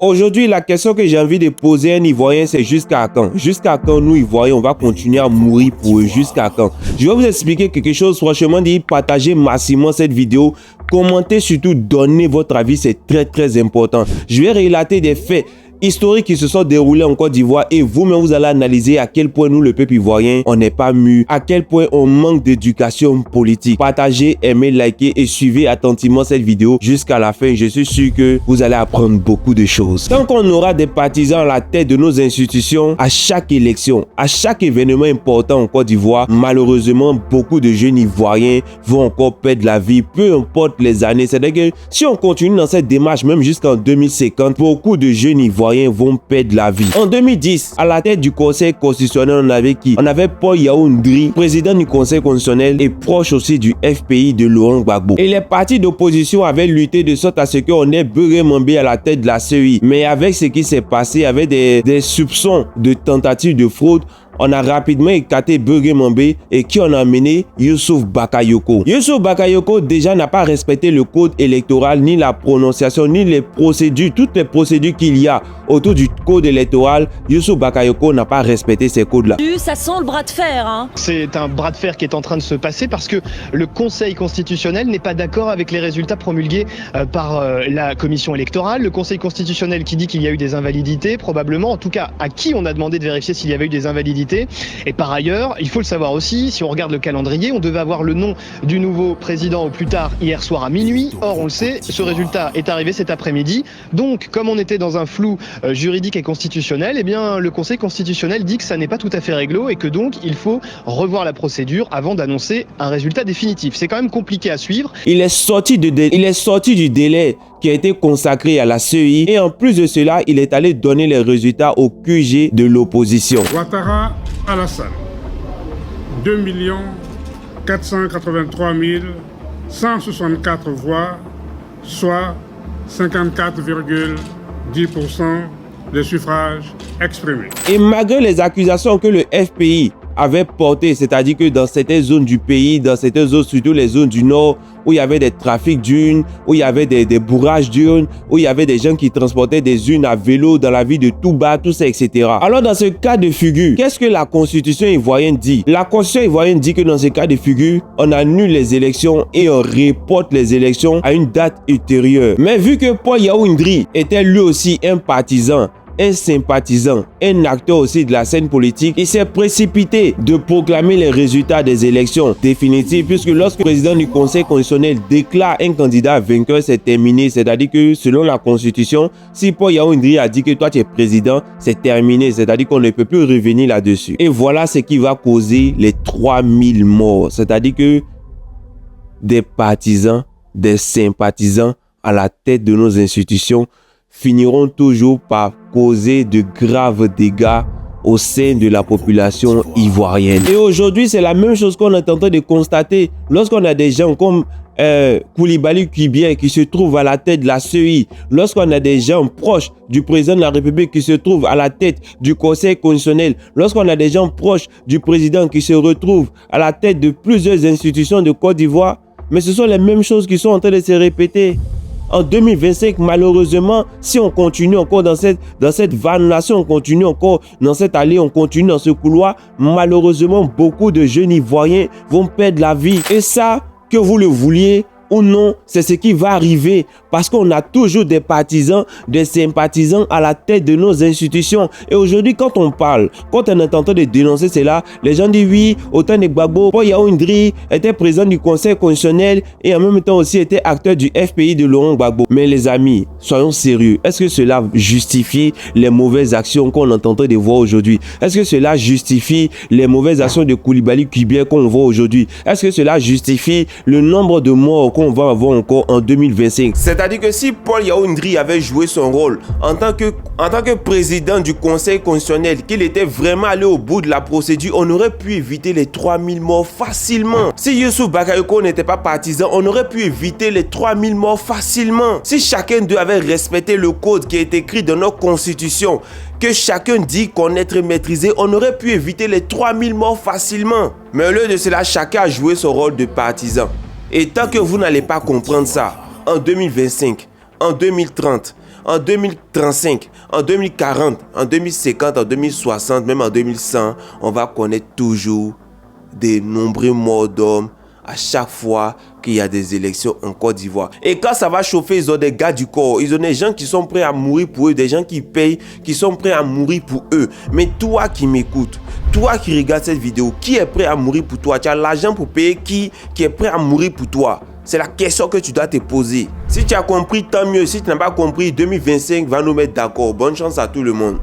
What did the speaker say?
Aujourd'hui, la question que j'ai envie de poser à un Ivoirien, c'est jusqu'à quand? Jusqu'à quand nous, Ivoiriens, on va continuer à mourir pour eux? Jusqu'à quand? Je vais vous expliquer quelque chose. Franchement, partagez massivement cette vidéo. Commentez, surtout, donnez votre avis. C'est très important. Je vais relater des faits historiques qui se sont déroulés en Côte d'Ivoire et vous-même vous allez analyser à quel point nous, le peuple ivoirien, on n'est pas mûr, à quel point on manque d'éducation politique. Partagez, aimez, likez et suivez attentivement cette vidéo jusqu'à la fin. Je suis sûr que vous allez apprendre beaucoup de choses. Tant qu'on aura des partisans à la tête de nos institutions, à chaque élection, à chaque événement important en Côte d'Ivoire, malheureusement, beaucoup de jeunes Ivoiriens vont encore perdre la vie, peu importe les années. C'est-à-dire que si on continue dans cette démarche, même jusqu'en 2050, beaucoup de jeunes Ivoiriens vont perdre la vie. En 2010, à la tête du Conseil constitutionnel, on avait qui? On avait Paul Yaoundé, président du Conseil constitutionnel et proche aussi du FPI de Laurent Gbagbo. Et les partis d'opposition avaient lutté de sorte à ce qu'on ait Beuré Mambé à la tête de la CEI. Mais avec ce qui s'est passé, avec des soupçons de tentatives de fraude, on a rapidement écarté Beuré Mambé et qui on a amené Youssouf Bakayoko. Youssouf Bakayoko déjà n'a pas respecté le code électoral, ni la prononciation, ni les procédures, toutes les procédures qu'il y a autour du code électoral. Youssouf Bakayoko n'a pas respecté ces codes-là. Ça sent le bras de fer, hein. C'est un bras de fer qui est en train de se passer parce que le Conseil constitutionnel n'est pas d'accord avec les résultats promulgués par la commission électorale. Le Conseil constitutionnel qui dit qu'il y a eu des invalidités, probablement, en tout cas à qui on a demandé de vérifier s'il y avait eu des invalidités. Et par ailleurs, il faut le savoir aussi, si on regarde le calendrier, on devait avoir le nom du nouveau président au plus tard hier soir à minuit. Or, on le sait, ce résultat est arrivé cet après-midi. Donc, comme on était dans un flou juridique et constitutionnel, eh bien, le Conseil constitutionnel dit que ça n'est pas tout à fait réglo et que donc, il faut revoir la procédure avant d'annoncer un résultat définitif. C'est quand même compliqué à suivre. Il est sorti du délai qui a été consacré à la CEI et en plus de cela, il est allé donner les résultats au QG de l'opposition. Ouattara Alassane, 2 483 164 voix, soit 54,10% des suffrages exprimés. Et malgré les accusations que le FPI avait portées, c'est-à-dire que dans certaines zones du pays, dans certaines zones, surtout les zones du nord, où il y avait des trafics d'urnes, où il y avait des bourrages d'urnes, où il y avait des gens qui transportaient des urnes à vélo dans la ville de Touba, tout ça, etc. Alors dans ce cas de figure, qu'est-ce que la constitution ivoirienne dit? La constitution ivoirienne dit que dans ce cas de figure, on annule les élections et on reporte les élections à une date ultérieure. Mais vu que Paul Yaoundé était lui aussi un partisan, un sympathisant, un acteur aussi de la scène politique, il s'est précipité de proclamer les résultats des élections définitives puisque lorsque le président du Conseil constitutionnel déclare un candidat vainqueur, c'est terminé. C'est-à-dire que selon la Constitution, si Paul Yaoundé a dit que toi tu es président, c'est terminé. C'est-à-dire qu'on ne peut plus revenir là-dessus. Et voilà ce qui va causer les 3000 morts. C'est-à-dire que des partisans, des sympathisants à la tête de nos institutions finiront toujours par causer de graves dégâts au sein de la population ivoirienne. Et aujourd'hui, c'est la même chose qu'on est en train de constater lorsqu'on a des gens comme Koulibaly Kibien qui se trouve à la tête de la CEI, lorsqu'on a des gens proches du président de la République qui se trouvent à la tête du Conseil constitutionnel, lorsqu'on a des gens proches du président qui se retrouvent à la tête de plusieurs institutions de Côte d'Ivoire, mais ce sont les mêmes choses qui sont en train de se répéter. En 2025, malheureusement, si on continue encore dans cette vanne-là, si on continue encore dans cette allée, on continue dans ce couloir, malheureusement, beaucoup de jeunes Ivoiriens vont perdre la vie. Et ça, que vous le vouliez ou non, c'est ce qui va arriver parce qu'on a toujours des partisans, des sympathisants à la tête de nos institutions. Et aujourd'hui, quand on parle, quand on est en train de dénoncer cela, les gens disent oui, autant de Gbagbo, Paul Yaoundé était président du Conseil constitutionnel et en même temps aussi était acteur du FPI de Laurent Gbagbo. Mais les amis, soyons sérieux. Est-ce que cela justifie les mauvaises actions qu'on est en train de voir aujourd'hui? Est-ce que cela justifie les mauvaises actions de Koulibaly Kibien qu'on voit aujourd'hui? Est-ce que cela justifie le nombre de morts qu'on va avoir encore en 2025? C'est-à-dire que si Paul Yaoundé avait joué son rôle en tant que président du Conseil constitutionnel, qu'il était vraiment allé au bout de la procédure, on aurait pu éviter les 3000 morts facilement. Si Youssouf Bakayoko n'était pas partisan, on aurait pu éviter les 3000 morts facilement. Si chacun d'eux avait respecté le code qui est écrit dans notre constitution, que chacun dit connaître et maîtriser, on aurait pu éviter les 3000 morts facilement. Mais au lieu de cela, chacun a joué son rôle de partisan. Et tant que vous n'allez pas comprendre ça, en 2025, en 2030, en 2035, en 2040, en 2050, en 2060, même en 2100, on va connaître toujours des nombreux morts d'hommes à chaque fois qu'il y a des élections en Côte d'Ivoire. Et quand ça va chauffer, ils ont des gars du corps, ils ont des gens qui sont prêts à mourir pour eux, des gens qui payent, qui sont prêts à mourir pour eux. Mais toi qui m'écoutes, toi qui regardes cette vidéo, qui est prêt à mourir pour toi? Tu as l'argent pour payer qui est prêt à mourir pour toi? C'est la question que tu dois te poser. Si tu as compris, tant mieux. Si tu n'as pas compris, 2025 va nous mettre d'accord. Bonne chance à tout le monde.